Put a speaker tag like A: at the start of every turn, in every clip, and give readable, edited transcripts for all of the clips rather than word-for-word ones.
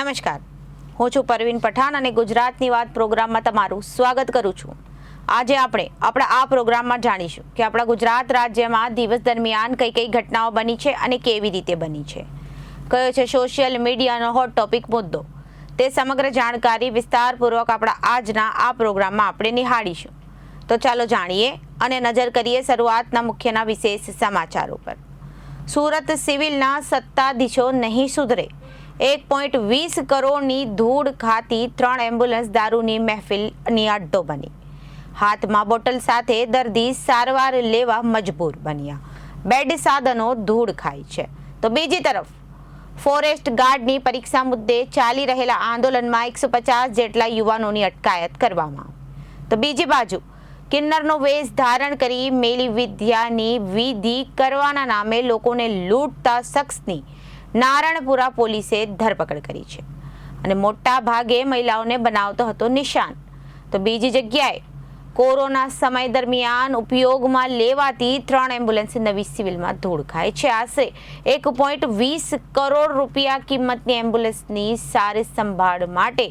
A: નમસ્કાર, હું છું પરવીન પઠાણ અને ગુજરાતની વાત પ્રોગ્રામમાં તમારું સ્વાગત કરું છું. આજે આપણે આપણા આ પ્રોગ્રામમાં જાણીશું કે આપણા ગુજરાત રાજ્યમાં દિવસ દરમિયાન કઈ કઈ ઘટનાઓ બની છે અને કેવી રીતે બની છે, કયો છે સોશિયલ મીડિયાનો હોટ ટોપિક મુદ્દો. તે સમગ્ર જાણકારી વિસ્તારપૂર્વક આપણા આજના આ પ્રોગ્રામમાં આપણે નિહાળીશું. તો ચાલો જાણીએ અને નજર કરીએ શરૂઆતના મુખ્યના વિશેષ સમાચારો પર. સુરત સિવિલના સત્તાધીશો નહીં સુધરે. 1.20 કરોડની ધૂળ ખાતી 3 એમ્બ્યુલન્સ દારૂની મહેફિલની અડ્ડો બની. હાથમાં બોટલ સાથે દર્દી સારવાર લેવા મજબૂર બન્યા. બેડ સાધનો ધૂળ ખાય છે. તો બીજી તરફ ફોરેસ્ટ ગાર્ડની પરીક્ષા મુદ્દે ચાલી રહેલા આંદોલનમાં 150 જેટલા યુવાનોની અટકાયત કરવામાં. તો બીજી બાજુ કિન્નરનો વેશ ધારણ કરી મેલી વિદ્યાની વિધિ કરવાના નામે લોકોને લૂંટતા શખ્સની નારણપુરા પોલીસે ધરપકડ કરી છે અને મોટા ભાગે મહિલાઓને બનાવતો હતો નિશાન. તો બીજી જગ્યાએ કોરોના સમય દરમિયાન ઉપયોગમાં લેવાતી 3 એમ્બ્યુલન્સ નવી સિવિલમાં ધૂળ ખાય છે. આશરે 1.20 કરોડ રૂપિયા કિંમતની એમ્બ્યુલન્સની સારી સંભાળ માટે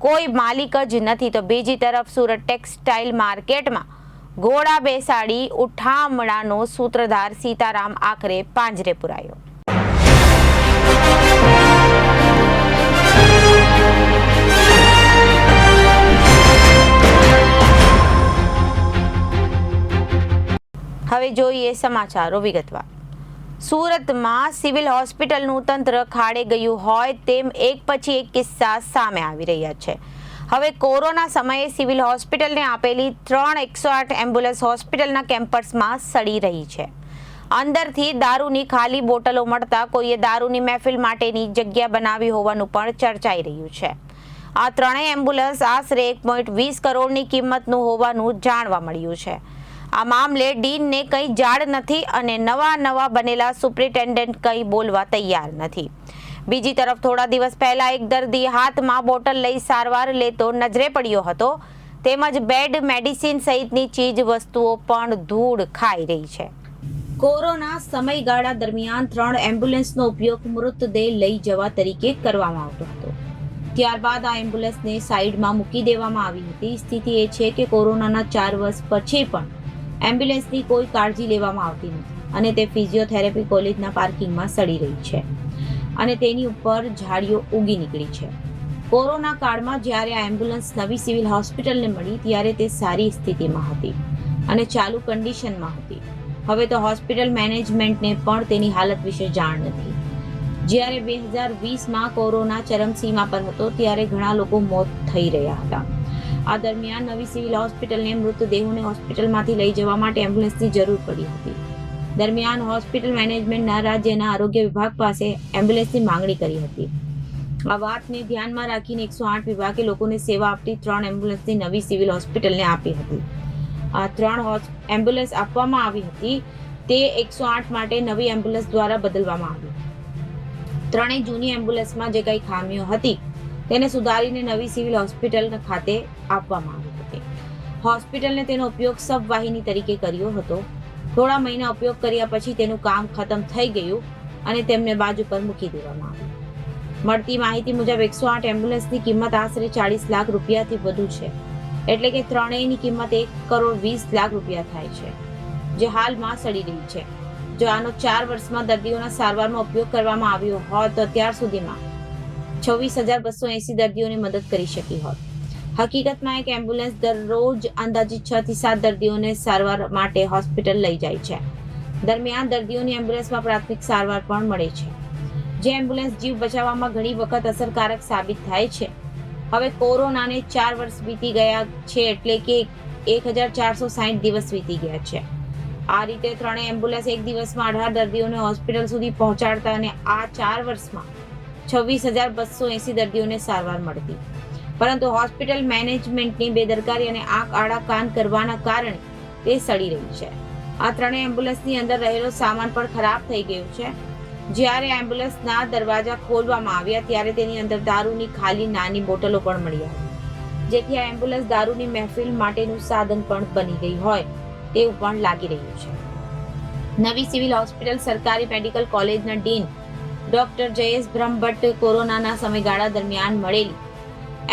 A: કોઈ માલિક જ નથી. તો બીજી તરફ સુરત ટેક્સટાઇલ માર્કેટમાં ઘોડા બેસાડી ઉઠામણાનો સૂત્રધાર સીતારામ આખરે પાંજરે પુરાયો. હવે જોઈએ સમાચારો વિગતવાર. સુરતમાં સિવિલ હોસ્પિટલનું તંત્ર ખાડે ગયું હોય તેમ એક પછી એક કિસ્સા સામે આવી રહ્યા છે. હવે કોરોના સમયે સિવિલ હોસ્પિટલને આપેલી 3 108 એમ્બ્યુલન્સ હોસ્પિટલના કેમ્પસમાં સડી રહી છે. અંદરથી દારૂની ખાલી બોટલો મળતા કોઈએ દારૂની મહેફિલ માટેની જગ્યા બનાવી હોવાનું પણ ચર્ચાઈ રહ્યું છે. આ 3 એમ્બ્યુલન્સ આશરે 1.20 કરોડની કિંમતનું હોવાનું જાણવા મળ્યું છે. આ મામલે ડીનને કંઈ જાણ નથી અને નવા બનેલા સુપ્રિન્ટેન્ડન્ટ કંઈ બોલવા તૈયાર નથી. બીજી તરફ થોડા દિવસ પહેલા એક દર્દી હાથમાં બોટલ લઈ સારવાર લેતો નજરે પડ્યો હતો. તેમજ બેડ, મેડિસિન સહિતની ચીજ વસ્તુઓ પણ ધૂળ ખાઈ રહી છે. કોરોના સમયગાળા દરમિયાન 3 એમ્બ્યુલન્સનો ઉપયોગ મૃતદેહ લઈ જવા તરીકે કરવામાં આવતો હતો. ત્યારબાદ આ એમ્બ્યુલન્સને સાઈડમાં મૂકી દેવામાં આવી હતી. સ્થિતિ એ છે કે કોરોનાના 4 વર્ષ પછી પણ એમ્બ્યુલન્સની કોઈ કાળજી લેવામાં આવતી નથી અને તે ફિઝિયોથેરાપી કોલેજના પાર્કિંગમાં સડી રહી છે અને તેની ઉપર ઝાડીઓ ઉગી નીકળી છે. કોરોના કાળમાં જ્યારે આ એમ્બ્યુલન્સ નવી સિવિલ હોસ્પિટલને મળી ત્યારે તે સારી સ્થિતિમાં હતી અને ચાલુ કન્ડિશનમાં હતી. હવે તો હોસ્પિટલ મેનેજમેન્ટને પણ તેની હાલત વિશે જાણ નથી. જ્યારે 2020માં કોરોના ચરમસીમા પર હતો ત્યારે ઘણા લોકો મોત થઈ રહ્યા હતા. આ દરમિયાન નવી સિવિલ હોસ્પિટલને મૃતદેહોને હોસ્પિટલમાંથી લઈ જવા માટે એમ્બ્યુલન્સની જરૂર પડી હતી. દરમિયાન હોસ્પિટલ મેનેજમેન્ટના રાજ્યના આરોગ્ય વિભાગ પાસે એમ્બ્યુલન્સની માંગણી કરી હતી. આ વાતને ધ્યાનમાં રાખીને 108 વિભાગે લોકોને સેવા આપતી 3 એમ્બ્યુલન્સની નવી સિવિલ હોસ્પિટલને આપી હતી. આ 3 એમ્બ્યુલન્સ આપવામાં આવી હતી તે 108 માટે નવી એમ્બ્યુલન્સ દ્વારા બદલવામાં આવી. 3 જૂની એમ્બ્યુલન્સમાં જે કંઈ ખામીઓ હતી તેને સુધારીને નવી સિવિલ હોસ્પિટલ ખાતે આપવામાં આવી હતી. હોસ્પિટલને તેનો ઉપયોગ સબવાહિની તરીકે કર્યો હતો. થોડા મહિના ઉપયોગ કર્યા પછી તેનું કામ ખતમ થઈ ગયું અને તેમને બાજુ પર મૂકી દેવામાં આવ્યું. મળતી માહિતી મુજબ 108 એમ્બ્યુલન્સની કિંમત આશરે 40 લાખ રૂપિયાથી વધુ છે. એટલે કે ત્રણેયની કિંમત 1.20 કરોડ રૂપિયા થાય છે, જે હાલમાં સડી રહી છે. જો આનો 4 વર્ષમાં દર્દીઓના સારવારમાં ઉપયોગ કરવામાં આવ્યો હોત તો અત્યાર સુધીમાં 26,280 દર્દીઓની મદદ કરી શકી હોત. હકીકતમાં એક એમ્બ્યુલન્સ દરરોજ અંદાજિત 6 થી 7 દર્દીઓને સારવાર માટે હોસ્પિટલ લઈ જાય છે. દરમિયાન દર્દીઓની એમ્બ્યુલન્સમાં પ્રાથમિક સારવાર પણ મળે છે, જે એમ્બ્યુલન્સ જીવ બચાવવામાં ઘણી વખત અસરકારક સાબિત થાય છે. હવે કોરોનાને 4 વર્ષ વીતી ગયા છે, એટલે કે 1460 દિવસ વીતી ગયા છે. આ રીતે 3 એમ્બ્યુલન્સ એક દિવસમાં 18 દર્દીઓને હોસ્પિટલ સુધી પહોંચાડતા અને આ 4 વર્ષમાં 26,280 દર્દીઓને સારવાર મળતી. પરંતુ હોસ્પિટલ મેનેજમેન્ટની બેદરકારી અને આંખ આડા કાન કરવાના કારણે તે સડી રહી છે. આ 3 એમ્બ્યુલન્સની અંદર રહેલો સામાન પણ ખરાબ થઈ ગયો છે. જ્યારે એમ્બ્યુલન્સના દરવાજા ખોલવામાં આવ્યા ત્યારે તેની અંદર દારૂની ખાલી નાની બોટલો પણ મળી આવી, જેથી આ એમ્બ્યુલન્સ દારૂની મહેફિલ માટેનું સાધન પણ બની ગઈ હોય તેવું પણ લાગી રહ્યું છે. નવી સિવિલ હોસ્પિટલ સરકારી મેડિકલ કોલેજના ડીન ડોક્ટર જયેશ બ્રહ્મભટ્ટ કોરોનાના સમયગાળા દરમિયાન મળેલી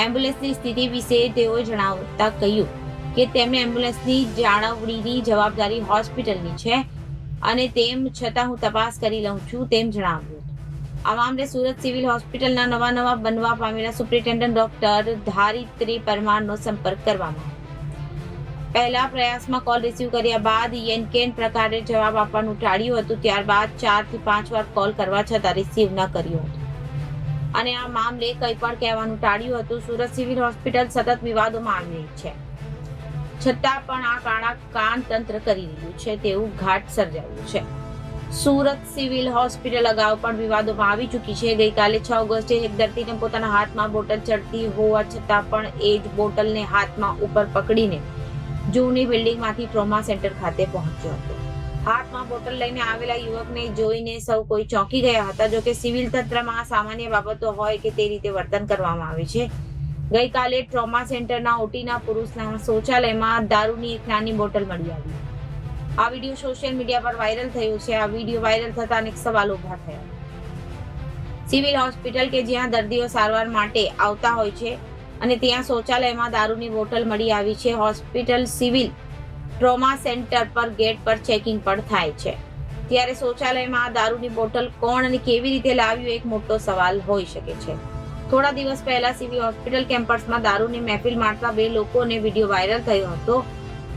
A: એમ્બ્યુલન્સની સ્થિતિ વિશે તેઓએ જણાવતા કહ્યું કે તેમને એમ્બ્યુલન્સની જાળવણીની જવાબદારી હોસ્પિટલની છે અને તેમ છતાં હું તપાસ કરી લઉં છું તેમ જણાવ્યું હતું. આ મામલે સુરત સિવિલ હોસ્પિટલના નવા બનવા પામેલા સુપ્રિન્ટેન્ડન્ટ ડોક્ટર ધારિત્રી પરમારનો સંપર્ક કરવામાં આવ્યો. પહેલા પ્રયાસમાં કોલ રિસીવ કર્યા બાદ યેનકેન પ્રકારે જવાબ આપવાનું ટાળ્યું હતું. ત્યારબાદ 4 થી 5 વાર કોલ કરવા છતાં રિસીવ ન કર્યો હતો અને આ મામલે કંઈ પણ કહેવાનું ટાળ્યું હતું. સુરત સિવિલ હોસ્પિટલ સતત વિવાદોમાં આવી રહી છે, છતાં પણ આ કાળા કાન તંત્ર કરી રહ્યું છે તેવું ઘાટ સર્જાયું છે. સુરત સિવિલ હોસ્પિટલ અગાઉ પણ વિવાદોમાં આવી ચૂકી છે. ગઈકાલે 6 ઓગસ્ટે એક દર્દીને પોતાના હાથમાં બોટલ ચડતી હોવા છતાં પણ એ જ બોટલને હાથમાં ઉપર પકડીને જૂની બિલ્ડિંગમાંથી ટ્રોમા સેન્ટર ખાતે પહોંચ્યો હતો. હાથમાં બોટલ લઈને આવેલા યુવકને જોઈને સૌ કોઈ ચોંકી ગયા હતા. જો કે સિવિલ તંત્રમાં સામાન્ય બાબતો હોય કે તે રીતે વર્તન કરવામાં આવે છે. ગઈકાલે ટ્રોમા સેન્ટરના ઓટીના પુરુષના શૌચાલયમાં દારૂની એક નાની બોટલ મળી આવી. આ વિડીયો સોશિયલ મીડિયા પર વાયરલ થયો છે. આ વિડીયો વાયરલ થતા અનેક સવાલો ઉભા થયા. સિવિલ હોસ્પિટલ કે જ્યાં દર્દીઓ સારવાર માટે આવતા હોય છે અને ત્યાં શૌચાલયમાં દારૂની બોટલ મળી આવી છે. હોસ્પિટલ સિવિલ ટ્રોમા સેન્ટર પર ગેટ પર ચેકિંગ પણ થાય છે, ત્યારે શૌચાલયમાં દારૂની બોટલ કોણ અને કેવી રીતે લાવ્યું એક મોટો સવાલ હોઈ શકે છે. થોડા દિવસ પહેલા સિવિલ હોસ્પિટલ કેમ્પસમાં દારૂની મહેફિલ મારતા 2 લોકોને વિડીયો વાયરલ થયો હતો.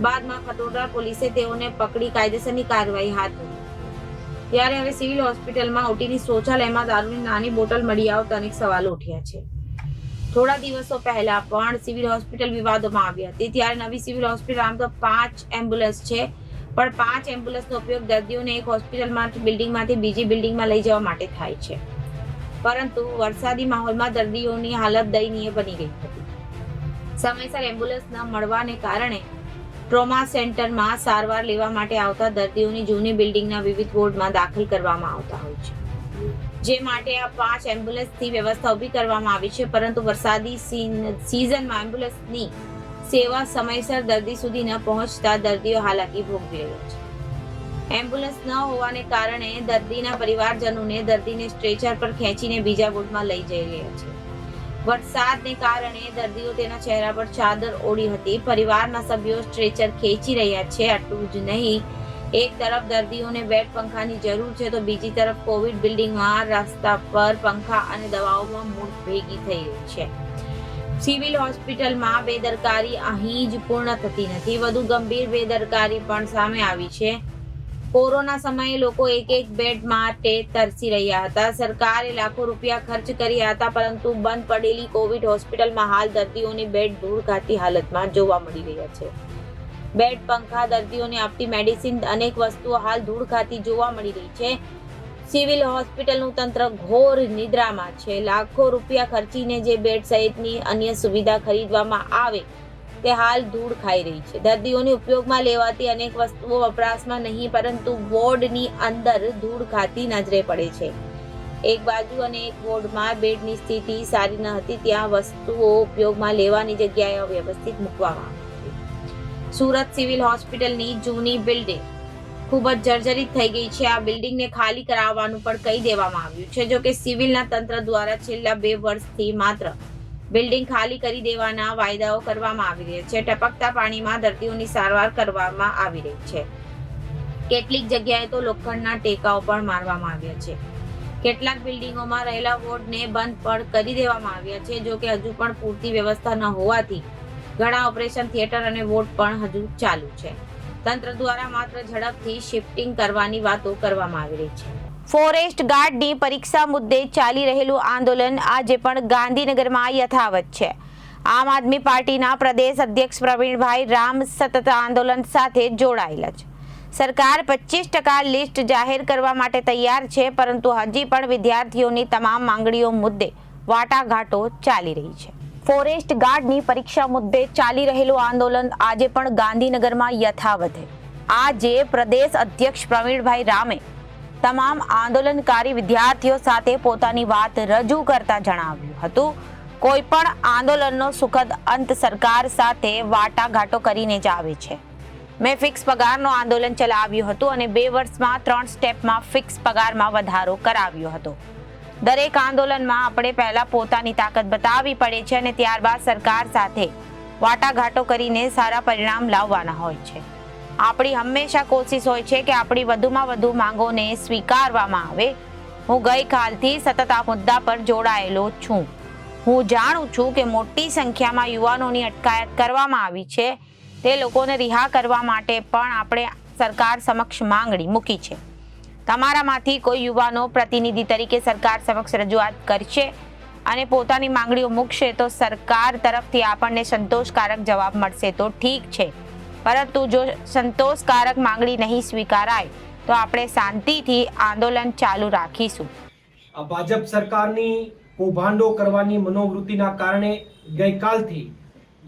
A: બાદમાં ખટોદરા પોલીસે તેઓને પકડી કાયદેસરની કાર્યવાહી હાથ ધરી. ત્યારે હવે સિવિલ હોસ્પિટલમાં ઓટીની શૌચાલયમાં દારૂની નાની બોટલ મળી આવતા અનેક સવાલો ઉઠ્યા છે. થોડા દિવસો પહેલા પણ સિવિલ હોસ્પિટલ વિવાદોમાં આવી હતી. ત્યારે નવી સિવિલ હોસ્પિટલ આમ તો 5 એમ્બ્યુલન્સ છે, પણ 5 એમ્બ્યુલન્સનો ઉપયોગ દર્દીઓને એક હોસ્પિટલમાંથી બિલ્ડિંગમાંથી બીજી બિલ્ડિંગમાં લઈ જવા માટે થાય છે. પરંતુ વરસાદી માહોલમાં દર્દીઓની હાલત દયનીય બની ગઈ હતી. સમયસર એમ્બ્યુલન્સ ન મળવાને કારણે ટ્રોમા સેન્ટરમાં સારવાર લેવા માટે આવતા દર્દીઓની જૂની બિલ્ડિંગના વિવિધ વોર્ડમાં દાખલ કરવામાં આવતા હોય છે, જે માટે આ 5 એમ્બ્યુલન્સની વ્યવસ્થા ઊભી કરવામાં આવી છે. પરંતુ વરસાદી સિઝનમાં એમ્બ્યુલન્સની સેવા સમયસર દર્દી સુધી ન પહોંચતા દર્દીઓ હાલાકી ભોગવી રહ્યા છે. એમ્બ્યુલન્સ ન હોવાને કારણે દર્દીના પરિવારજનોને દર્દીને સ્ટ્રેચર પર ખેંચીને બીજા વોર્ડમાં લઈ જઈ રહ્યા છે. વરસાદને કારણે દર્દીઓ તેના ચહેરા પર ચાદર ઓઢી હતી. પરિવારના સભ્યો સ્ટ્રેચર ખેંચી રહ્યા છે. આટલું જ નહીં, એક તરફ દર્દીઓને બેડ પંખાની જરૂર છે તો બીજી તરફ કોવિડ બિલ્ડિંગમાં રસ્તા પર પંખા અને દવાઓમાં મૂળ ભેગી થઈ રહી છે. સિવિલ હોસ્પિટલમાં બેદરકારી અહીં જ પૂર્ણ થતી નથી, વધુ ગંભીર બેદરકારી પણ સામે આવી છે. કોરોના સમયે લોકો એક બેડ માટે તરસી રહ્યા હતા. સરકારે લાખો રૂપિયા ખર્ચ કર્યા હતા, પરંતુ બંધ પડેલી કોવિડ હોસ્પિટલમાં હાલ દર્દીઓની બેડ ધૂળ ખાતી હાલતમાં જોવા મળી રહ્યા છે. બેડ, પંખા, દર્દીઓને આપતી મેડિસિન, અનેક વસ્તુઓ હાલ ધૂળ ખાતી જોવા મળી રહી છે. સિવિલ હોસ્પિટલનું તંત્ર ઘોર નિદ્રામાં છે. લાખો રૂપિયા ખર્ચીને જે બેડ સહિતની અન્ય સુવિધા ખરીદવામાં આવે તે હાલ ધૂળ ખાઈ રહી છે. દર્દીઓને ઉપયોગમાં લેવાતી અનેક વસ્તુઓ વપરાશમાં નહીં, પરંતુ વોર્ડની અંદર ધૂળ ખાતી નજરે પડે છે. એક બાજુ અને એક વોર્ડમાં બેડની સ્થિતિ સારી ન હતી, ત્યાં વસ્તુઓ ઉપયોગમાં લેવાની જગ્યાએ અવ્યવસ્થિત મૂકવામાં આવી. સુરત સિવિલ હોસ્પિટલની જૂની બિલ્ડિંગ ખૂબ જ જર્જરિત થઈ ગઈ છે. આ બિલ્ડિંગને ખાલી કરાવવાનું પણ કહી દેવામાં આવ્યું છે. જો કે સિવિલના તંત્ર દ્વારા છેલ્લા 2 વર્ષથી માત્ર બિલ્ડિંગ ખાલી કરી દેવાના વાયદાઓ કરવામાં આવી રહ્યા છે. ટપકતા પાણીમાં દર્દીઓની સારવાર કરવામાં આવી રહી છે. કેટલીક જગ્યાએ તો લોખંડના ટેકાઓ પણ મારવામાં આવ્યા છે. કેટલાક બિલ્ડિંગોમાં રહેલા વોર્ડને બંધ પણ કરી દેવામાં આવ્યા છે. જો કે હજુ પણ પૂરતી વ્યવસ્થા ન હોવાથી ઘણા ઓપરેશન થિયેટર અને વોર્ડ પણ હજુ ચાલુ છે. તંત્ર દ્વારા માત્ર ઝડપથી શિફ્ટિંગ કરવાની વાતો કરવામાં આવી રહી છે. ફોરેસ્ટ ગાર્ડની પરીક્ષા મુદ્દે ચાલી રહેલું આંદોલન આજે પણ ગાંધીનગરમાં યથાવત છે. આમ આદમી પાર્ટીના પ્રદેશ અધ્યક્ષ પ્રવીણભાઈ રામ સતત આંદોલન સાથે જોડાયેલા છે. સરકાર 25% લિસ્ટ જાહેર કરવા માટે તૈયાર છે, પરંતુ હજી પણ વિદ્યાર્થીઓની તમામ માંગણીઓ મુદ્દે વાટાઘાટો ચાલી રહી છે. ફોરેસ્ટ ગાર્ડની પરીક્ષા મુદ્દે ચાલી રહેલું આંદોલન આજે પણ ગાંધીનગરમાં યથાવત છે. આજે પ્રદેશ અધ્યક્ષ પ્રવીણભાઈ રામે તમામ આંદોલનકારી વિદ્યાર્થીઓ સાથે પોતાની વાત રજૂ કરતા જણાવ્યું હતું, કોઈ પણ આંદોલનનો સુખદ અંત સરકાર સાથે વાટાઘાટો કરીને જ આવે છે. મેં ફિક્સ પગારનો આંદોલન ચલાવ્યું હતું અને 2 વર્ષમાં 3 સ્ટેપમાં ફિક્સ પગારમાં વધારો કરાવ્યો હતો. દરેક આંદોલનમાં આપણે પહેલા પોતાની તાકાત બતાવવી પડે છે અને ત્યારબાદ સરકાર સાથે વાટાઘાટો કરીને સારા પરિણામ લાવવાના હોય છે. આપણી હંમેશા કોશિશ હોય છે કે આપણી વધુમાં વધુ માંગોને સ્વીકારવામાં આવે. હું ગઈકાલથી સતત આ મુદ્દા પર જોડાયેલો છું. હું જાણું છું કે મોટી સંખ્યામાં યુવાનોની અટકાયત કરવામાં આવી છે. તે લોકોને રિહા કરવા માટે પણ આપણે સરકાર સમક્ષ માંગણી મૂકી છે. તમારામાંથી કોઈ યુવાનો પ્રતિનિધિ તરીકે સરકાર સમક્ષ રજૂઆત કરશે અને પોતાની માંગણીઓ મૂકશે તો સરકાર તરફથી આપણને સંતોષકારક જવાબ મળશે તો ઠીક છે, પરંતુ જો સંતોષકારક માંગણી નહીં સ્વીકારાય તો આપણે શાંતિથી આંદોલન ચાલુ રાખીશું.
B: ભાજપ સરકારની કૌભાંડો કરવાની મનોવૃત્તિના કારણે ગઈકાલથી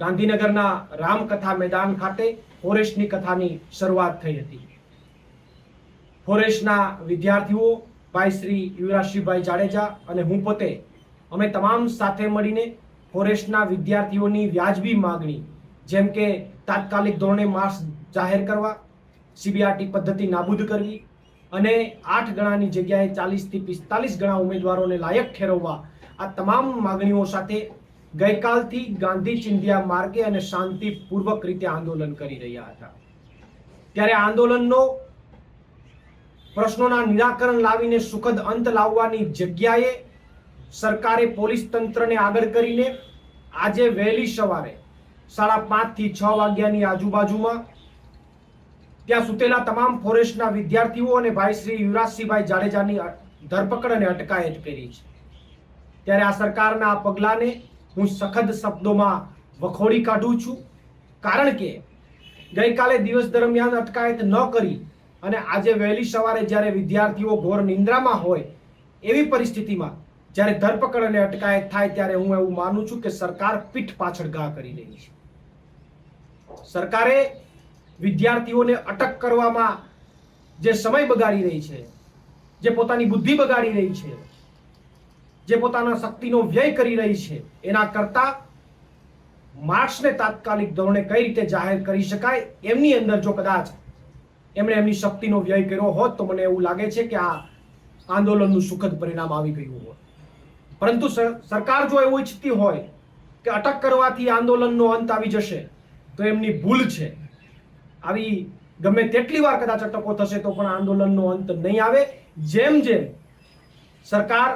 B: ગાંધીનગરના રામકથા મેદાન ખાતે ફોરેસ્ટની કથાની શરૂઆત થઈ હતી. ફોરેસ્ટના વિદ્યાર્થીઓ ભાઈ શ્રી યુવરાજસિંહભાઈ જાડેજા અને હું પોતે અમે તમામ સાથે મળીને ફોરેસ્ટના વિદ્યાર્થીઓની વ્યાજબી માંગણી જેમ કે તાત્કાલિક ધોરણે માર્ક્સ જાહેર કરવા, સીબીઆરટી પદ્ધતિ નાબૂદ કરવી અને 8 ગણાની જગ્યાએ 40 થી 45 ગણા ઉમેદવારોને લાયક ઠેરવવા, આ તમામ માંગણીઓ સાથે ગઈકાલથી ગાંધી ચિંધ્યા માર્ગે અને શાંતિપૂર્વક રીતે આંદોલન કરી રહ્યા હતા. ત્યારે આંદોલનનો પ્રશ્નોના નિરાકરણ લાવીને સુખદ અંત લાવવાની જગ્યાએ સરકારે પોલીસ તંત્રને આગળ કરીને આજે વહેલી સવારે 5:30 થી 6 વાગ્યાની આજુબાજુમાં ત્યાં સુતેલા તમામ ફોરેસ્ટના વિદ્યાર્થીઓ અને ભાઈ શ્રી યુવરાજસિંહભાઈ જાડેજાની ધરપકડ અને અટકાયત કરી છે. ત્યારે આ સરકારના આ પગલાને હું સખત શબ્દોમાં વખોડી કાઢું છું, કારણ કે ગઈકાલે દિવસ દરમિયાન અટકાયત ન કરી અને આજે વહેલી સવારે જ્યારે વિદ્યાર્થીઓ ઘોર નિંદ્રામાં હોય એવી પરિસ્થિતિમાં જ્યારે ધરપકડ અને અટકાયત થાય ત્યારે હું એવું માનું છું કે સરકાર પીઠ પાછળ ઘા કરી રહી છે. સરકારે વિદ્યાર્થીઓને અટક કરવામાં જે સમય બગાડી રહી છે, જે પોતાની બુદ્ધિ બગાડી રહી છે, જે પોતાના શક્તિનો વ્યય કરી રહી છે, એના કરતા માર્ક્સને તાત્કાલિક ધોરણે કઈ રીતે જાહેર કરી શકાય એમની અંદર જો કદાચ એમણે એમની શક્તિનો વ્યય કર્યો હોત તો મને એવું લાગે છે કે આ આંદોલનનું સુખદ પરિણામ આવી ગયું હોત. પરંતુ સરકાર જો એવું ઈચ્છતી હોય કે અટક કરવાથી આંદોલનનો અંત આવી જશે તો એમની ભૂલ છે. આવી ગમે તેટલી વાર કદાચ અટકો થશે તો પણ આંદોલનનો અંત નહીં આવે. જેમ જેમ સરકાર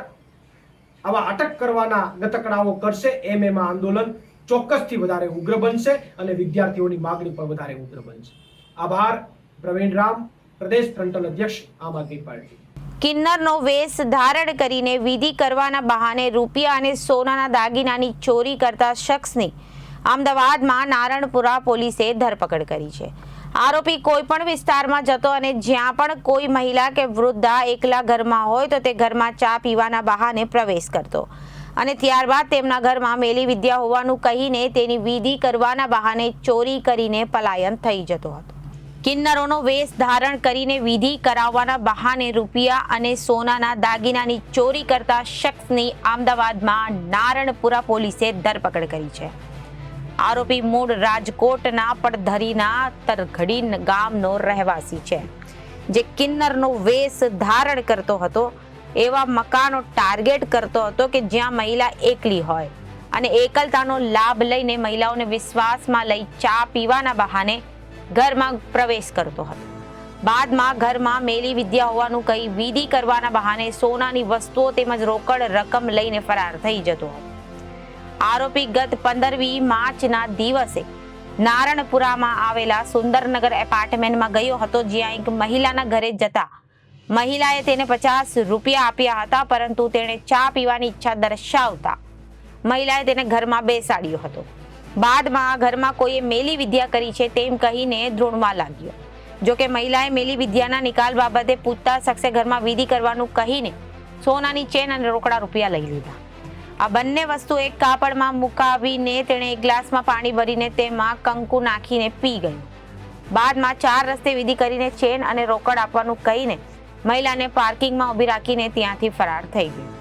B: આવા અટક કરવાના ગતકડાઓ કરશે એમ આંદોલન ચોક્કસથી વધારે ઉગ્ર બનશે અને વિદ્યાર્થીઓની માગણી પણ વધારે ઉગ્ર બનશે. આભાર. પ્રવીણ રામ, પ્રદેશ ફ્રન્ટલ અધ્યક્ષ, આમ આદમી પાર્ટી.
A: કિન્નરનો વેશ ધારણ કરીને વિધિ કરવાના બહાને રૂપિયા અને સોનાના દાગીનાની ચોરી કરતા શખ્સની અમદાવાદમાં નારણપુરા પોલીસે ધરપકડ કરી છે. આરોપી કોઈ પણ વિસ્તારમાં જતો અને જ્યાં પણ કોઈ મહિલા કે વૃદ્ધા એકલા ઘરમાં હોય તો તે ઘરમાં ચા પીવાના બહાને પ્રવેશ કરતો અને ત્યારબાદ તેમના ઘરમાં મેલી વિદ્યા હોવાનું કહીને તેની વિધિ કરવાના બહાને ચોરી કરીને પલાયન થઈ જતો હતો. કિન્નરોનો વેશ ધારણ કરીને વિધિ કરાવવાના બહાને રૂપિયા અને સોનાના દાગીનાની ચોરી કરતા શખ્સની અમદાવાદમાં નારણપુરા પોલીસે ધરપકડ કરી છે. આરોપી મૂળ રાજકોટના પડધરીના તરઘડી ગામનો રહેવાસી છે, જે કિન્નરનો વેશ ધારણ કરતો હતો. એવા મકાનો ટાર્ગેટ કરતો હતો કે જ્યાં મહિલા એકલી હોય અને એકલતાનો લાભ લઈને મહિલાઓને વિશ્વાસમાં લઈ ચા પીવાના બહાને ઘરમાં પ્રવેશ કરતો હતો. બાદમાં ઘરમાં મેલી વિદ્યા હોવાનું કહી વિધિ કરવાના બહાને સોનાની વસ્તુઓ તેમજ રોકડ રકમ લઈને ફરાર થઈ જતો હતો. આરોપી ગત 15મી માર્ચના દિવસે નારણપુરામાં આવેલા સુંદરનગર એપાર્ટમેન્ટમાં ગયો હતો, જ્યાં એક મહિલાના ઘરે જતા મહિલાએ તેને 50 રૂપિયા આપ્યા હતા, પરંતુ તેણે ચા પીવાની ઈચ્છા દર્શાવતા મહિલાએ તેને ઘરમાં બેસાડ્યો હતો. બાદમાં ઘરમાં કોઈએ મેલી વિદ્યા કરી છે તેમ કહીને ધ્રુણવા લાગ્યો. જોકે મહિલાએ મેલી વિદ્યાના નિકાલ બાબતે પૂછતા શખ્સે ઘરમાં વિધિ કરવાનું કહીને સોનાની ચેન અને રોકડા રૂપિયા લઈ લીધા. આ બંને વસ્તુ એક કાપડમાં મુકાવીને તેણે એક ગ્લાસમાં પાણી ભરીને તેમાં કંકુ નાખીને પી ગયો. બાદમાં 4 રસ્તે વિધિ કરીને ચેન અને રોકડ આપવાનું કહીને મહિલાને પાર્કિંગમાં ઊભી રાખીને ત્યાંથી ફરાર થઈ ગયો.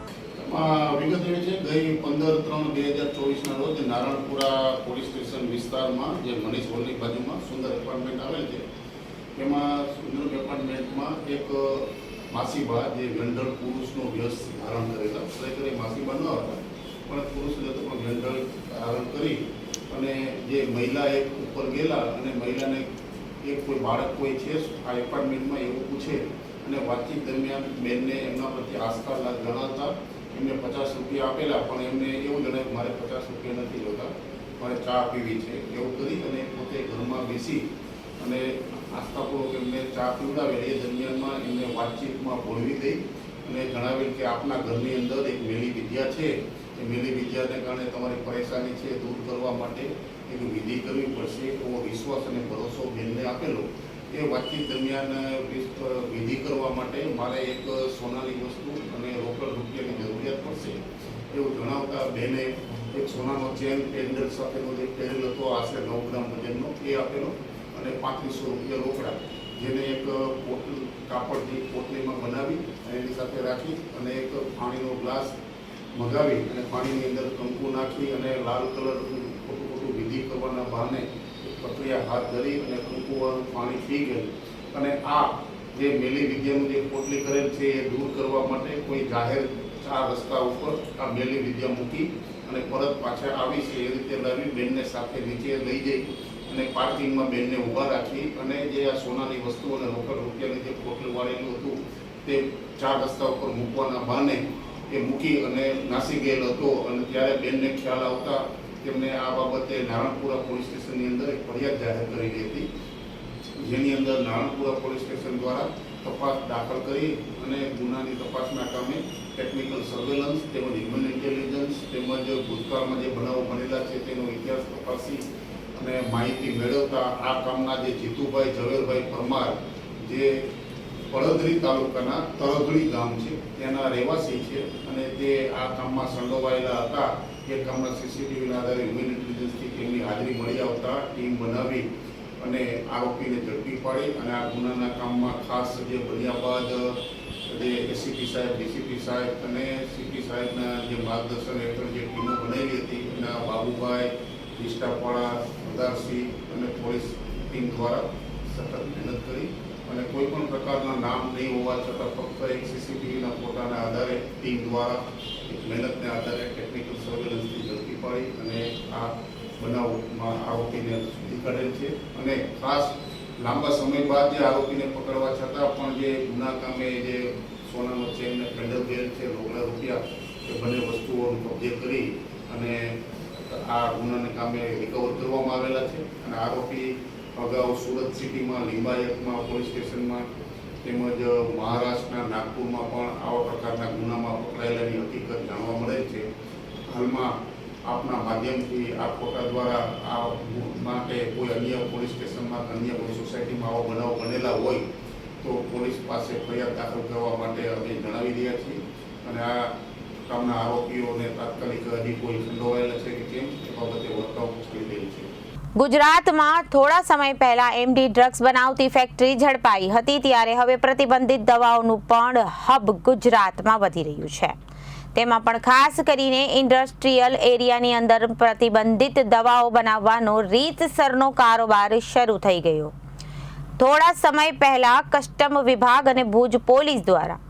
C: વિગત એવી છે ગઈ 15/3/2024 રોજ નારણપુરા પોલીસ સ્ટેશન વિસ્તારમાં જે મનીષ હોલની બાજુમાં સુંદર એપાર્ટમેન્ટ આવેલ છે, એમાં સુંદર એપાર્ટમેન્ટમાં એક માસીબા જે વેન્ડર પુરુષનો વેશ ધારણ કરેલા, ખરેખર એ માસીબા ન હતા પણ પુરુષ જ હતો, પણ વેન્ડર ધારણ કરી અને જે મહિલા એક ઉપર ગયેલા અને મહિલાને એક કોઈ બાળક કોઈ છે આ એપાર્ટમેન્ટમાં એવું પૂછે અને વાતચીત દરમિયાન બેનને એમના પ્રત્યે આસ્થા જણાવતા એમને 50 રૂપિયા આપેલા, પણ એમને એવું જણાવ્યું મારે 50 રૂપિયા નથી જોતા, મારે ચા પીવી છે એવું કરી અને પોતે ઘરમાં બેસી અને આસ્થાપૂર્વક એમને ચા પીવડાવેલ. એ દરમિયાનમાં એમને વાતચીતમાં બોલવી દઈ અને જણાવેલ કે આપના ઘરની અંદર એક મેલી વિદ્યા છે, એ મેલી વિદ્યાને કારણે તમારી પરેશાની છે દૂર કરવા માટે એક વિધિ કરવી પડશે એવો વિશ્વાસ અને ભરોસો બેનને આપેલો. એ વાતચીત દરમિયાન વિધિ કરવા માટે મારે એક સોનાની વસ્તુ અને રોકડ રૂપિયાની જરૂરિયાત પડશે એવું જણાવતા બેને એક સોનાનો ચેન પેન્ડલ સાથેનો જે પહેરેલો હતો આશરે 9 ગ્રામ વજનનો એ આપેલો અને 3500 રૂપિયા રોકડા, જેને એક કાપડની પોટલીમાં બનાવી અને એની સાથે રાખી અને એક પાણીનો ગ્લાસ મગાવી અને પાણીની અંદર કંકુ નાખી અને લાલ કલર ખોટું વિધિ કરવાના બહાને પ્રક્રિયા હાથ ધરી અને કંકુવાળું પાણી પી ગયું. અને આ જે મેલી વિદ્યાનું જે પોટલી કરેલ છે એ દૂર કરવા માટે કોઈ જાહેર 4 રસ્તા ઉપર આ મેલી વિદ્યા મૂકી અને પરત પાછા આવી છે એ રીતે લાવી બેનને સાથે નીચે લઈ જઈ અને પાર્કિંગમાં બેનને ઊભા રાખી અને જે આ સોનાની વસ્તુ અને રોકડ રૂપિયાની જે પોટલી વાળેલું હતું તે 4 રસ્તા ઉપર મૂકવાના બહાને એ મૂકી અને નાસી ગયેલો હતો. અને ત્યારે બેનને ખ્યાલ આવતા તેમને આ બાબતે નારણપુરા પોલીસ સ્ટેશનની અંદર એક ફરિયાદ જાહેર કરેલી હતી, જેની અંદર નારણપુરા પોલીસ સ્ટેશન દ્વારા તપાસ દાખલ કરી અને ગુનાની તપાસના કામે ટેકનિકલ સર્વેલન્સ તેમજ હ્યુમન ઇન્ટેલિજન્સ તેમજ ભૂતકાળમાં જે બનાવો બનેલા છે તેનો ઇતિહાસ તપાસી અને માહિતી મેળવતા આ કામના જે જીતુભાઈ ઝવેરભાઈ પરમાર જે પડદરી તાલુકાના તરઘડી ગામ છે તેના રહેવાસી છે અને તે આ કામમાં સંડોવાયેલા હતા. એ કામના સીસીટીવીના આધારે હ્યુમન ઇન્ટેલિજન્સથી તેમની હાજરી મળી આવતા ટીમ બનાવી અને આરોપીને ઝડપી પાડી અને આ ગુનાના કામમાં ખાસ જે બન્યા બાદ જે એસીપી સાહેબ, ડીસીપી સાહેબ અને સીપી સાહેબના જે માર્ગદર્શન હેઠળ જે ટીમો બનાવેલી હતી એના બાબુભાઈ, વિષ્ટાપાડા, ઉદારસિંહ અને પોલીસ ટીમ દ્વારા સતત મહેનત કરી અને કોઈ પણ પ્રકારના નામ નહીં હોવા છતાં ફક્ત એક સીસીટીવીના ફોટાના આધારે ટીમ દ્વારા એક મહેનતને આધારે ટેકનિકલ સર્વેલન્સથી ઝડપી પાડી અને આ બનાવમાં આરોપીને સુધી કાઢેલ છે. અને ખાસ લાંબા સમય બાદ જે આરોપીને પકડવા છતાં પણ જે ગુના કામે જે સોનાનો ચેન ને પેન્ડલ બેલ છે, રોકડા રૂપિયા એ બંને વસ્તુઓનું કબજે કરી અને આ ગુનાને કામે રિકવર કરવામાં આવેલા છે. અને આરોપી અગાઉ સુરત સિટીમાં, લિંબાયતમાં પોલીસ સ્ટેશનમાં તેમજ મહારાષ્ટ્રના નાગપુરમાં પણ આવા પ્રકારના ગુનામાં પકડાયેલાની હકીકત જાણવા મળે છે. હાલમાં આપના માધ્યમથી આ ફોટા દ્વારા આ માટે કોઈ અન્ય પોલીસ સ્ટેશનમાં અન્ય કોઈ સોસાયટીમાં આવા બનાવ બનેલા હોય તો પોલીસ પાસે ફરિયાદ દાખલ કરવા માટે અમે જણાવી રહ્યા છીએ અને આ કામના આરોપીઓને તાત્કાલિક હજી કોઈ સંડોવાયેલા છે કે કેમ એ બાબતે વર્કઆઉટ કરી રહી છે.
A: ગુજરાતમાં થોડા સમય પહેલા એમડી ડ્રગ્સ બનાવતી ફેક્ટરી ઝડપાઈ હતી, ત્યારે હવે પ્રતિબંધિત દવાઓનું પણ હબ ગુજરાતમાં વધી રહ્યું છે. તેમાં પણ ખાસ કરીને ઇન્ડસ્ટ્રીયલ એરિયાની અંદર પ્રતિબંધિત દવાઓ બનાવવાનો રીતસરનો કારોબાર શરૂ થઈ ગયો. થોડા સમય પહેલા કસ્ટમ વિભાગ અને ભુજ પોલીસ દ્વારા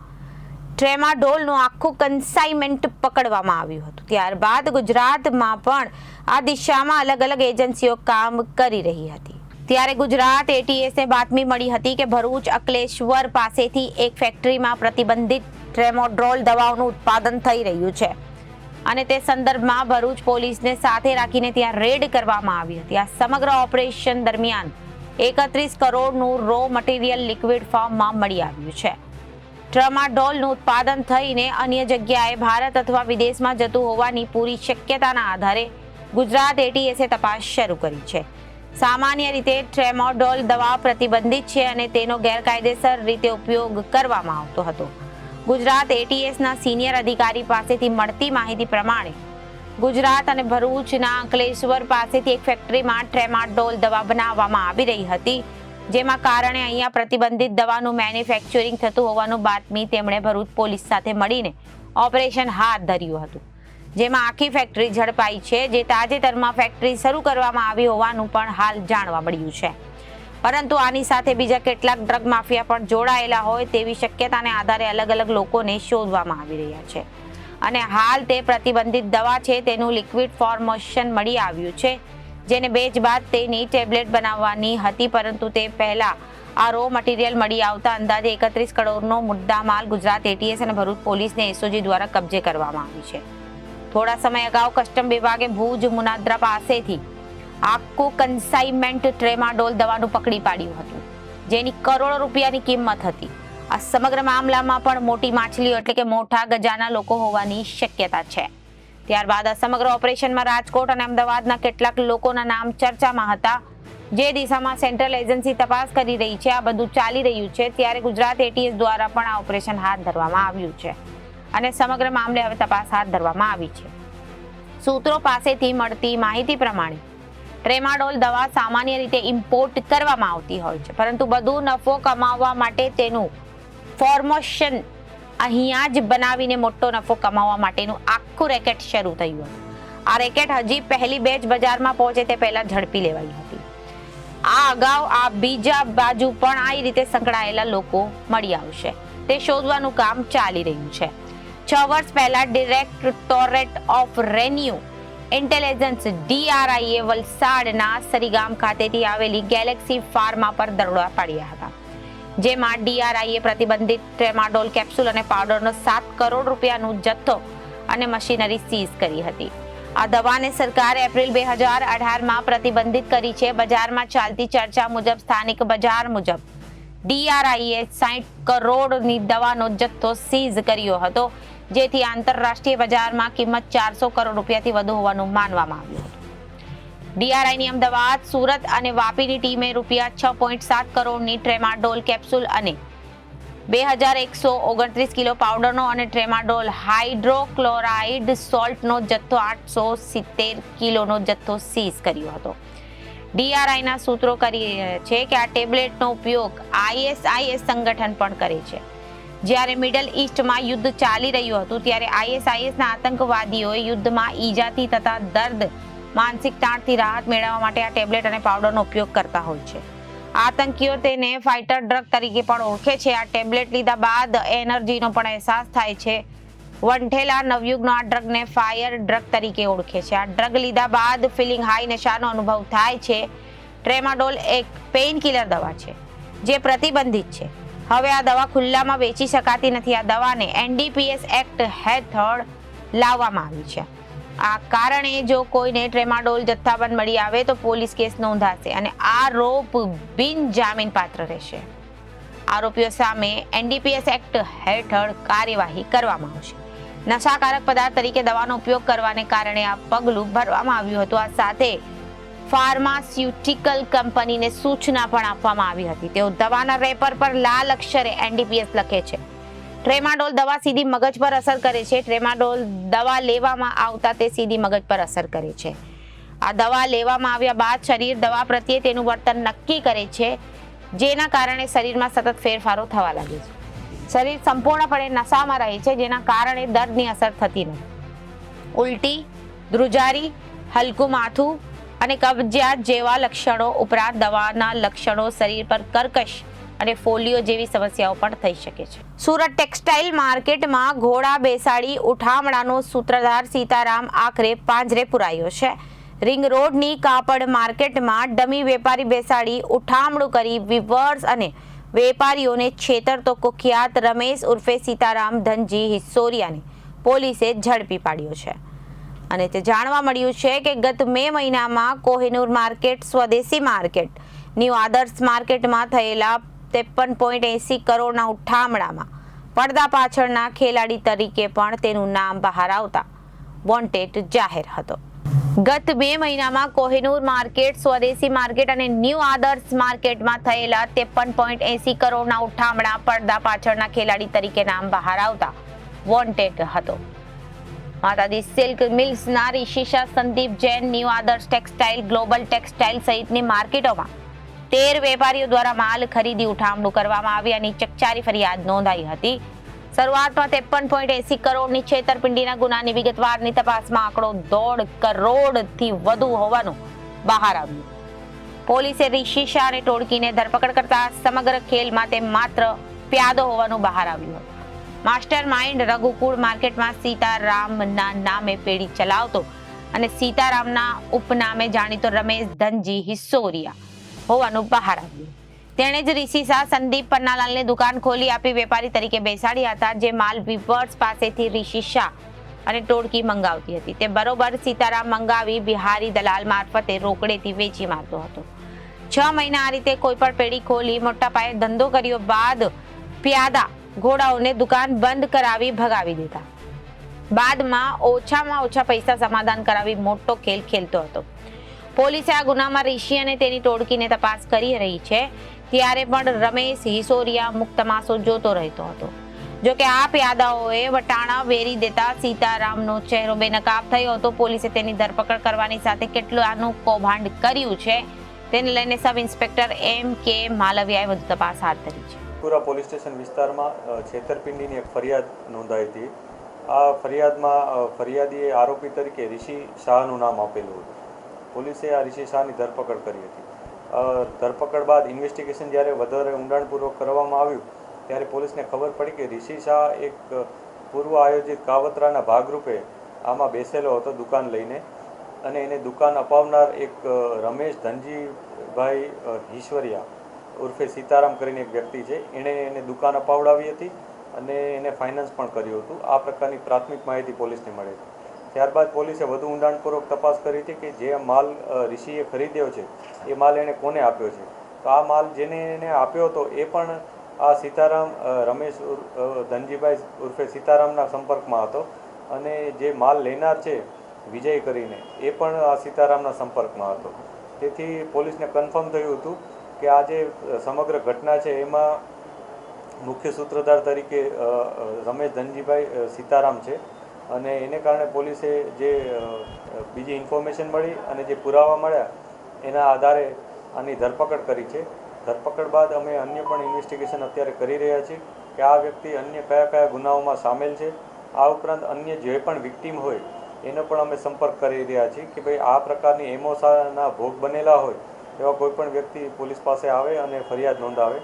A: ટ્રેમાડોલનું આખું કન્સાઇનમેન્ટ પકડવામાં આવ્યું હતું. ત્યારબાદ ગુજરાતમાં પણ આ દિશામાં અલગ અલગ એજન્સીઓ કામ કરી રહી હતી. ત્યારે ગુજરાત એટીએસને બાતમી મળી હતી કે ભરૂચ અકલેશ્વર પાસેથી એક ફેક્ટરીમાં પ્રતિબંધિત ટ્રેમાડોલ દવાઓનું ઉત્પાદન થઈ રહ્યું છે અને તે સંદર્ભમાં ભરૂચ પોલીસને સાથે રાખીને ત્યાં રેડ કરવામાં આવી હતી. આ સમગ્ર ઓપરેશન દરમિયાન 31 કરોડનું રો મટીરિયલ લિક્વિડ ફોર્મમાં મળી આવ્યું છે. ટ્રેમાડોલનું ઉત્પાદન થઈને અન્ય જગ્યાએ ભારત અથવા વિદેશમાં જતું હોવાની પૂરી શક્યતાના આધારે ગુજરાત એટીએસે તપાસ શરૂ કરી છે. સામાન્ય રીતે ટ્રેમાડોલ દવા પ્રતિબંધિત છે અને તેનો ગેરકાયદેસર રીતે ઉપયોગ કરવામાં આવતો હતો. ગુજરાત એટીએસના સિનિયર અધિકારી પાસેથી મળતી માહિતી પ્રમાણે ગુજરાત અને ભરૂચના અંકલેશ્વર પાસેથી એક ફેક્ટરીમાં ટ્રેમાડોલ દવા બનાવવામાં આવી રહી હતી, જેમાં કારણે અહીંયા પ્રતિબંધિત દવાનું મેન્યુફેક્ચરિંગ થતું હોવાનું બાતમી તેમણે ભરૂચ પોલીસ સાથે મળીને ઓપરેશન હાથ ધર્યું હતું, જેમાં આખી ફેક્ટરી ઝડપાઈ છે. જે તાજેતરમાં ફેક્ટરી શરૂ કરવામાં આવી હોવાનું પણ હાલ જાણવા મળ્યું છે. પરંતુ આની સાથે બીજા કેટલાક ડ્રગ માફિયા પણ જોડાયેલા હોય તેવી શક્યતાને આધારે અલગ અલગ લોકોને શોધવામાં આવી રહ્યા છે અને હાલ તે પ્રતિબંધિત દવા છે તેનું લિક્વિડ ફોર્મેશન મળી આવ્યું છે, જેને બેચ બાદ તેની ટેબ્લેટ બનાવવાની હતી, પરંતુ તે પહેલા આ રો મટીરિયલ મળી આવતા અંદાજે 31 કરોડનો મુદ્દામાલ ગુજરાત એટીએસ અને ભરૂચ પોલીસને એસઓજી દ્વારા કબજે કરવામાં આવી છે. થોડા સમય અગાઉ કસ્ટમ વિભાગે ભુજ મુનાદ્રા પાસેથી આખું કન્સાઇનમેન્ટ ટ્રેમાડોલ દવાનું પકડી પાડ્યું હતું, જેની કરોડો રૂપિયાની કિંમત હતી. આ સમગ્ર મામલામાં પણ મોટી માછલીઓ એટલે કે મોટા ગજાના લોકો હોવાની શક્યતા છે. ત્યારબાદ આ સમગ્ર ઓપરેશનમાં રાજકોટ અને અમદાવાદના કેટલાક લોકોના નામ ચર્ચામાં હતા, જે દિશામાં સેન્ટ્રલ એજન્સી તપાસ કરી રહી છે. આ બધું ચાલી રહ્યું છે ત્યારે ગુજરાત એટીએસ દ્વારા પણ આ ઓપરેશન હાથ ધરવામાં આવ્યું છે અને સમગ્ર મામલે હવે તપાસ હાથ ધરવામાં આવી છે. સૂત્રો પાસેથી મળતી માહિતી પ્રમાણે ટ્રેમાડોલ દવા સામાન્ય રીતે ઇમ્પોર્ટ કરવામાં આવતી હોય છે, પરંતુ વધુ નફો કમાવવા માટે તેનું ફોર્મેશન અહીંયા જ બનાવીને મોટો નફો કમાવવા માટેનું આખું રેકેટ શરૂ થયું હતું. આ રેકેટ હજી પહેલી બેચ બજારમાં પહોંચે તે પહેલા ઝડપી લેવાઈ હતી. આ અગાઉ આ બીજા બાજુ પણ આ રીતે સંકળાયેલા લોકો મળી આવશે તે શોધવાનું કામ ચાલી રહ્યું છે. 6 વર્ષ પહેલા directorate of renew intelligence DRI વલસાડના સરીગામ ખાતેથી આવેલી ગેલેક્સી ફાર્મા પર દરોડા પાડ્યા હતા, જેમાં DRI પ્રતિબંધિત ટ્રેમાડોલ કેપ્સ્યુલ અને પાવડરનો 7 કરોડ રૂપિયાનો જથ્થો અને મશીનરી સીઝ કરી હતી. આ દવાને સરકારે એપ્રિલ 2018માં પ્રતિબંધિત કરી છે. બજારમાં ચાલતી ચર્ચા મુજબ સ્થાનિક બજાર મુજબ DRIએ 60 કરોડની દવાનો જથ્થો સીઝ કર્યો હતો, જેથી આંતરરાષ્ટ્રીય બજારમાં કિંમત 400 કરોડ રૂપિયાથી વધુ હોવાનું માનવામાં આવ્યું હતું. DRIની અમદાવાદ, સુરત અને વાપીની ટીમે રૂપિયા 6.7 કરોડની ટ્રેમાડોલ કેપ્સ્યુલ અને 2129 કિલો પાવડરનો અને ટ્રેમાડોલ હાઇડ્રોક્લોરાઇડ સોલ્ટનો જથ્થો 870 કિલોનો જથ્થો સીઝ કર્યો હતો. DRIના સૂત્રો કરી રહ્યા છે કે આ ટેબ્લેટનો ઉપયોગ ISIS સંગઠન પણ કરે છે. જ્યારે મિડલ ઈસ્ટમાં યુદ્ધ ચાલી રહ્યું હતું ત્યારે ISISના આતંકવાદીઓએ યુદ્ધમાં ઈજાથી તથા દર્દ, માનસિક તાણથી રાહત મેળવવા માટે આ ટેબ્લેટ અને પાવડરનો ઉપયોગ કરતા હોય છે. આતંકીઓ તેને ફાઇટર ડ્રગ તરીકે પણ ઓળખે છે. આ ટેબ્લેટ લીધા બાદ એનર્જીનો પણ અહેસાસ થાય છે. વંઠેલા નવયુગનો આ ડ્રગને ફાયર ડ્રગ તરીકે ઓળખે છે. આ ડ્રગ લીધા બાદ ફિલિંગ હાઈ નશાનો અનુભવ થાય છે. ટ્રેમાડોલ એક પેઇન કિલર દવા છે જે પ્રતિબંધિત છે. હવે આ દવા ખુલ્લામાં વેચી શકાતી નથી. આ દવાને NDPS એક્ટ હેઠળ લાવવામાં આવી છે. આ કારણે જો કોઈને ટ્રેમાડોલ જથ્થાબંધ મળી આવે તો પોલીસ કેસ નોંધાશે અને આરોપ બિનજામીન પાત્ર રહેશે. આરોપીઓ સામે NDPS એક્ટ હેઠળ કાર્યવાહી કરવામાં આવશે. નશાકારક પદાર્થ તરીકે દવાનો ઉપયોગ કરવાને કારણે આ પગલું ભરવામાં આવ્યું હતું. આ સાથે ફાર્માસ્યુટિકલ કંપનીને સૂચના પણ આપવામાં આવી હતી. તેઓ દવાના રેપર પર લાલ અક્ષરે NDPS લખે છે. ટ્રેમાડોલ દવા સીધી મગજ પર અસર કરે છે. ટ્રેમાડોલ દવા લેવામાં આવતા તે સીધી મગજ પર અસર કરે છે. આ દવા લેવામાં આવ્યા બાદ શરીર દવા પ્રત્યે તેનું વર્તન નક્કી કરે છે, જેના કારણે શરીરમાં સતત ફેરફારો થવા લાગે છે. શરીર સંપૂર્ણપણે નશામાં રહે છે, જેના કારણે દર્દની અસર થતી નથી. ઉલટી, ધ્રુજારી, હલકું માથું અને કબજિયાત જેવા લક્ષણો ઉપરાંત દવાના લક્ષણો શરીર પર કર્કશ અને ફોલિયો જેવી સમસ્યાઓ પણ થઈ શકે છે. સુરત ટેક્સટાઇલ માર્કેટમાં ઘોડા બેસાડી ઉઠામણાનો સૂત્રધાર સીતારામ આખરે પાંજરે પુરાયો છે. રિંગ રોડની કાપડ માર્કેટમાં ડમી વેપારી બેસાડી ઉઠામણું કરી વિવર્સ અને વેપારીઓને છેતરતો કુખ્યાત રમેશ ઉર્ફે સીતારામ ધનજી હિસ્સોરિયાને પોલીસે ઝડપી પાડ્યો છે અને તે જાણવા મળ્યું છે કે ગત મે મહિનામાં કોહિનૂર માર્કેટ, સ્વદેશી માર્કેટ, ન્યૂ આદર્શ માર્કેટમાં થયેલા 53.80 કરોડના ઉઠામણામાં પડદા પાછળના ખેલાડી તરીકે પણ તેનું નામ બહાર આવતા વોન્ટેડ જાહેર હતો. ગત 2 મહિનામાં કોહિનૂર માર્કેટ, સ્વદેશી માર્કેટ અને ન્યૂ આદર્શ માર્કેટમાં થયેલા 53.80 કરોડના ઉઠામણા પડદા પાછળના ખેલાડી તરીકે નામ બહાર આવતા વોન્ટેડ હતો. માતાજી સિલ્ક મિલ્સ, નારી શીશા, સંદીપ જૈન, ન્યૂ આદર્શ ટેક્સટાઇલ, ગ્લોબલ ટેક્સટાઇલ સહિતની માર્કેટોમાં 13 વેપારીઓ દ્વારા માલ ખરીદી ઉઠામણું કરવામાં આવ્યાની ચકચારી ફરિયાદ નોંધાઈ હતી. શરૂઆતમાં 53.80 કરોડની છેતરપિંડીના ગુનાની વિગતવારની તપાસમાં આંકડો 1.5 કરોડથી વધુ હોવાનું બહાર આવ્યું. પોલીસે રિશી શાહની ટોળકીને ધરપકડ કરતા સમગ્ર ખેલમાં તે માત્ર પ્યાદો હોવાનું બહાર આવ્યું હતું. માસ્ટર માઇન્ડ રઘુકુળ માર્કેટમાં સીતારામના નામે પેઢી ચલાવતો અને સીતારામના ઉપનામે જાણીતો રમેશ ધનજી હિસ્સોરિયા હોવાનું બહાર આવ્યું. તેણે જ રિશી શાહ સંદીપ પન્નાલાલને દુકાન ખોલી આપી વેપારી તરીકે બેસાડ્યા હતા, જે માલ વીવર્સ પાસેથી રિશી શાહ અને ટોળકી મંગાવતી હતી. તે બરોબર સીતારામ મંગાવી બિહારી દલાલ મારફતે રોકડેથી વેચી મારતો હતો. 6 મહિના આ રીતે કોઈ પણ પેઢી ખોલી મોટા પાયે ધંધો કર્યો બાદ પ્યાદા ઘોડાઓને દુકાન બંધ કરાવી ભગાવી દેતા. બાદમાં ઓછામાં ઓછા પૈસા સમાધાન કરાવી મોટો ખેલ ખેલતો હતો. પોલીસે આ ગુનામાં રિશી અને તેની ટોળકીને તપાસ કરી રહી છે. ત્યારે પણ રમેશ હિસોરિયા મુક્ત તમાશો જોતો રહેતો હતો. જો કે આ પ્યાદાઓએ વટાણા વેરી દેતા સીતારામનો ચહેરો બેનકાબ થયો હતો. પોલીસે તેની ધરપકડ કરવાની સાથે કેટલાનું કૌભાંડ કર્યું છે તેને લઈને સબ ઇન્સ્પેક્ટર M.K. માલવિયાએ વધુ તપાસ હાથ ધરી છે.
D: પૂરા પોલીસ સ્ટેશન વિસ્તારમાં છેતરપિંડીની એક ફરિયાદ નોંધાઈ હતી. આ ફરિયાદમાં ફરિયાદીએ આરોપી તરીકે રિશી શાહનું નામ આપેલું હતું. પોલીસે આ રિશી શાહની ધરપકડ કરી હતી. ધરપકડ બાદ ઇન્વેસ્ટિગેશન જ્યારે વધારે ઊંડાણપૂર્વક કરવામાં આવ્યું ત્યારે પોલીસને ખબર પડી કે રિશી શાહ એક પૂર્વ આયોજિત કાવતરાના ભાગરૂપે આમાં બેસેલો હતો દુકાન લઈને, અને એને દુકાન અપાવનાર એક રમેશ ધનજીભાઈ હિશ્વરિયા ઉર્ફે સીતારામ કરીને એક વ્યક્તિ છે, એણે એને દુકાન અપાવડાવી હતી અને એને ફાઇનાન્સ પણ કર્યું હતું. આ પ્રકારની પ્રાથમિક માહિતી પોલીસને મળી હતી. ત્યારબાદ પોલીસે વધુ ઊંડાણપૂર્વક તપાસ કરી હતી કે જે માલ રિશીએ ખરીદ્યો છે એ માલ એણે કોને આપ્યો છે. તો આ માલ જેને એને આપ્યો હતો એ પણ આ સીતારામ રમેશ ધનજીભાઈ ઉર્ફે સીતારામના સંપર્કમાં હતો, અને જે માલ લેનાર છે વિજય કરીને એ પણ આ સીતારામના સંપર્કમાં હતો. તેથી પોલીસને કન્ફર્મ થયું હતું કે આ જે સમગ્ર ઘટના છે એમાં મુખ્ય સૂત્રધાર તરીકે રમેશ ધનજીભાઈ સીતારામ છે, અને એને કારણે પોલીસે જે બીજી ઇન્ફોર્મેશન મળી અને જે પુરાવા મળ્યા એના આધારે આની ધરપકડ કરી છે. ધરપકડ બાદ અમે અન્ય પણ ઇન્વેસ્ટિગેશન અત્યારે કરી રહ્યા છીએ કે આ વ્યક્તિ અન્ય કયા કયા ગુનાઓમાં સામેલ છે. આ ઉપરાંત અન્ય જે પણ વિક્ટીમ હોય એનો પણ અમે સંપર્ક કરી રહ્યા છીએ કે ભાઈ આ પ્રકારની એમોસાના ભોગ બનેલા હોય એવા કોઈ પણ વ્યક્તિ પોલીસ પાસે આવે અને ફરિયાદ નોંધાવે.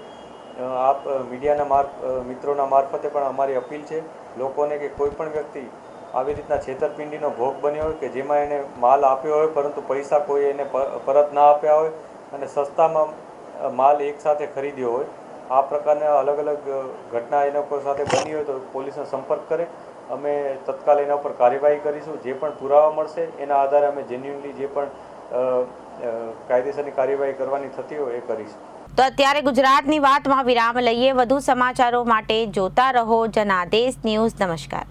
D: આપ મીડિયાના મિત્રોના મારફતે પણ અમારી અપીલ છે લોકોને કે કોઈ પણ વ્યક્તિ આવી રીતના છેતરપિંડીનો ભોગ બન્યો હોય કે જેમાં એને માલ આપ્યો હોય પરંતુ પૈસા કોઈ એને પરત ના આપ્યા હોય અને સસ્તામાં માલ એકસાથે ખરીદ્યો હોય, આ પ્રકારના અલગ અલગ ઘટના એના ઉપર સાથે બની હોય તો પોલીસનો સંપર્ક કરે. અમે તત્કાલ એના ઉપર કાર્યવાહી કરીશું. જે પણ પુરાવા મળશે એના આધારે અમે જેન્યુઅનલી જે પણ કાયદેસરની કાર્યવાહી કરવાની થતી હોય એ કરીશું.
A: તો અત્યારે ગુજરાતની વાતમાં વિરામ લઈએ. વધુ સમાચારો માટે જોતા રહો જનાદેશ ન્યૂઝ. નમસ્કાર.